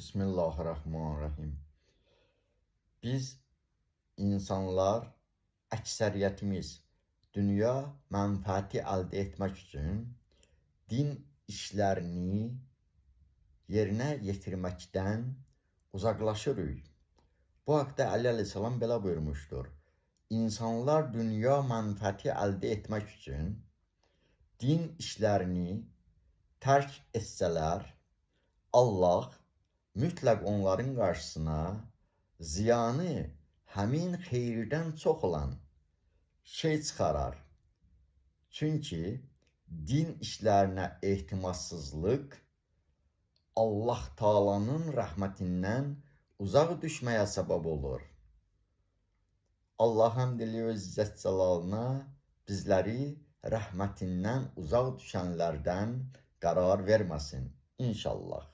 Bismillahirrahmanirrahim. Biz insanlar əksəriyyətimiz dünya mənfəəti əldə etmək üçün din işlərini yerinə yetirməkdən uzaqlaşırıq. Bu haqda Əli əleyhissalam belə buyurmuşdur. İnsanlar dünya mənfəəti əldə etmək üçün din işlərini tərk etsələr, Allah mütləq onların qarşısına ziyanı həmin xeyirdən çox olan şey çıxarar. Çünki din işlərinə ehtimassızlıq Allah Taala'nın rəhmətindən uzaq düşməyə səbəb olur. Allah həmd edilir İzzət Cəlalına bizləri rəhmətindən uzaq düşənlərdən qərar verməsin. İnşallah.